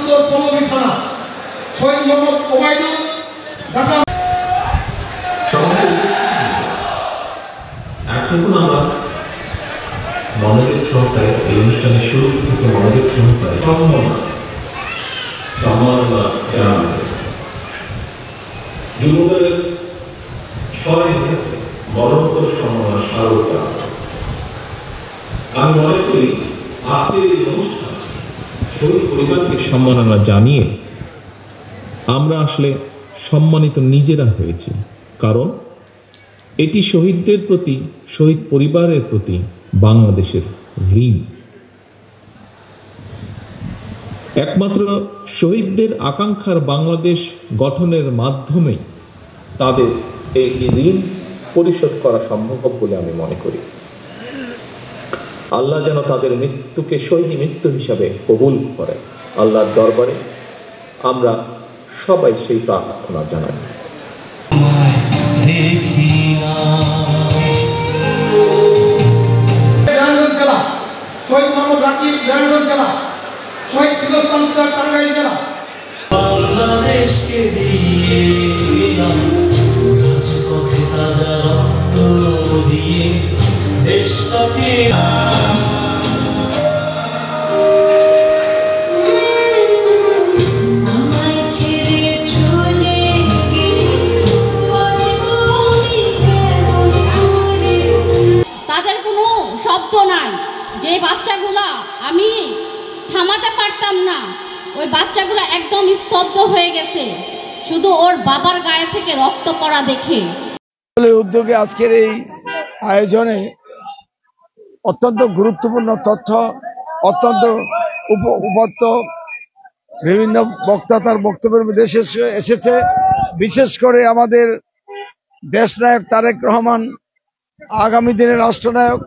উত্তর পল্লবী থানা, শহীদ মোহাম্মদ ওবায়দুল, ঢাকা। এতক্ষণ আমরা মনোযোগ সহকারে এই অনুষ্ঠানের শুরু থেকে মনোযোগ সহকারে সম্মাননা জানানো হয়েছে। যুবদলের 6 ক্ষেত্রে মরণোত্তর সম্মাননা স্মারক দেওয়া হয়েছে। আমি মনে করি আজকের এই অনুষ্ঠান শহীদ পরিবারকে সম্মাননা জানিয়ে আমরা আসলে সম্মানিত নিজেরা হয়েছি, কারণ এটি শহীদদের প্রতি, শহীদ পরিবারের প্রতি বাংলাদেশের ঋণ। একমাত্র শহীদদের আকাঙ্ক্ষার বাংলাদেশ গঠনের মাধ্যমে তাদের এই ঋণ পরিশোধ করা সম্ভব বলে আমি মনে করি। আল্লাহ যেন তাদের মৃত্যুকে শহীদ মৃত্যু হিসাবে কবুল করেন। আল্লাহর দরবারে আমরা সবাই সেই প্রার্থনা জানাই। নারায়ণগঞ্জ জেলা, শহীদ মোহাম্মদ রাকিব নারায়ণগঞ্জ জেলা, শহীদ ফিরোজ তালুকদার টাঙ্গাইল জেলা। বাংলাদেশকে দিয়ে রাজপথে তাজা রক্ত দিয়ে দেশটাকে তাদের কোনো শব্দ নাই। যে বাচ্চাগুলা আমি থামাতে পারতাম না, ওই বাচ্চাগুলো একদম স্তব্ধ হয়ে গেছে শুধু ওর বাবার গায়ে থেকে রক্ত পড়া দেখে। উদ্যোগে আজকের এই আয়োজনে অত্যন্ত গুরুত্বপূর্ণ তথ্য, অত্যন্ত উপত্য বিভিন্ন বক্তা তার বক্তব্যের মধ্যে এসেছে। বিশেষ করে আমাদের দেশনায়ক তারেক রহমান আগামী দিনের রাষ্ট্রনায়ক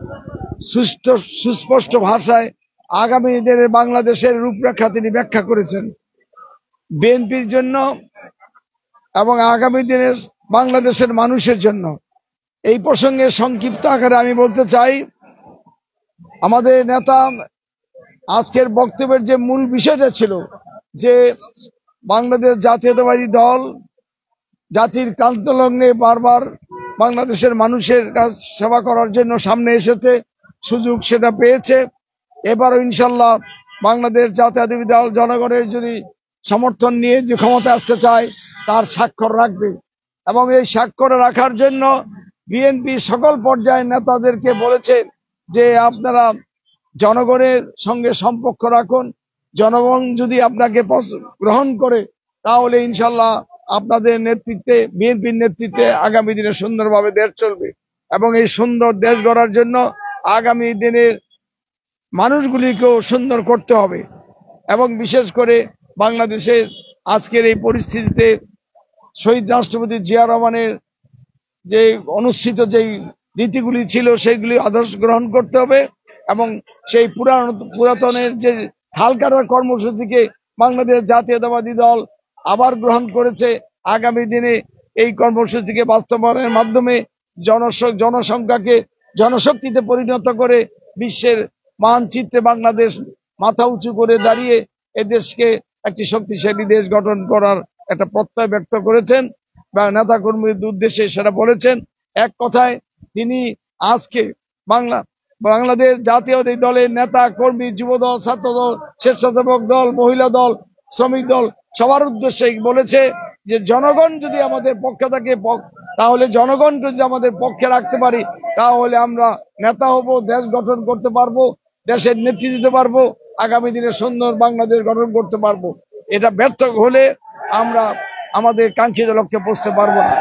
সুস্পষ্ট ভাষায় আগামী দিনের বাংলাদেশের রূপরেখা তিনি ব্যাখ্যা করেছেন বিএনপির জন্য এবং আগামী দিনের বাংলাদেশের মানুষের জন্য। এই প্রসঙ্গে সংক্ষিপ্ত আকারে আমি বলতে চাই, আমাদের নেতা আজকের বক্তব্যের যে মূল বিষয়টা ছিল যে বাংলাদেশ জাতীয়তাবাদী দল জাতির ক্রান্তলগ্নে বারবার বাংলাদেশের মানুষের কাজ সেবা করার জন্য সামনে এসেছে, সুযোগ সেটা পেয়েছে। এবারও ইনশাল্লাহ বাংলাদেশ জাতীয়তাবাদী দল জনগণের যদি সমর্থন নিয়ে যে ক্ষমতা আসতে চায় তার স্বাক্ষর রাখবে এবং এই স্বাক্ষর রাখার জন্য বিএনপি সকল পর্যায়ের নেতাদেরকে বলেছে যে আপনারা জনগণের সঙ্গে সম্পর্ক রাখুন, জনগণ যদি আপনাকে গ্রহণ করে তাহলে ইনশাল্লাহ আপনাদের নেতৃত্বে, বিএনপির নেতৃত্বে আগামী দিনে সুন্দরভাবে দেশ চলবে এবং এই সুন্দর দেশ গড়ার জন্য আগামী দিনের মানুষগুলিকেও সুন্দর করতে হবে। এবং বিশেষ করে বাংলাদেশের আজকের এই পরিস্থিতিতে শহীদ রাষ্ট্রপতি জিয়া রহমানের যে অনুষ্ঠিত যেই নীতিগুলি ছিল সেগুলি আদর্শ গ্রহণ করতে হবে এবং সেই পুরাতনের যে হাল কাটার কর্মসূচিকে বাংলাদেশ জাতীয়তাবাদী দল আবার গ্রহণ করেছে। আগামী দিনে এই কর্মসূচিকে বাস্তবায়নের মাধ্যমে জনসংখ্যাকে জনশক্তিতে পরিণত করে বিশ্বের মানচিত্রে বাংলাদেশ মাথা উঁচু করে দাঁড়িয়ে এদেশকে একটি শক্তিশালী দেশ গঠন করার একটা প্রত্যয় ব্যক্ত করেছেন বা নেতা কর্মীদের উদ্দেশ্যে সেটা বলেছেন। এক কথায় তিনি আজকে বাংলাদেশ জাতীয়তাবাদী দলের নেতা কর্মী, যুবদল, ছাত্রদল, স্বেচ্ছাসেবক দল, মহিলা দল, শ্রমিক দল সবার উদ্দেশ্যে বলেছে যে জনগণ যদি আমাদের পক্ষে থাকে, তাহলে জনগণকে যদি আমাদের পক্ষে রাখতে পারি তাহলে আমরা নেতা হব, দেশ গঠন করতে পারবো, দেশের নেতৃত্ব দিতে পারবো, আগামী দিনে সুন্দর বাংলাদেশ গঠন করতে পারবো। এটা ব্যর্থ হলে আমরা আমাদের কাঙ্ক্ষিত লক্ষ্যে পৌঁছতে পারবো না।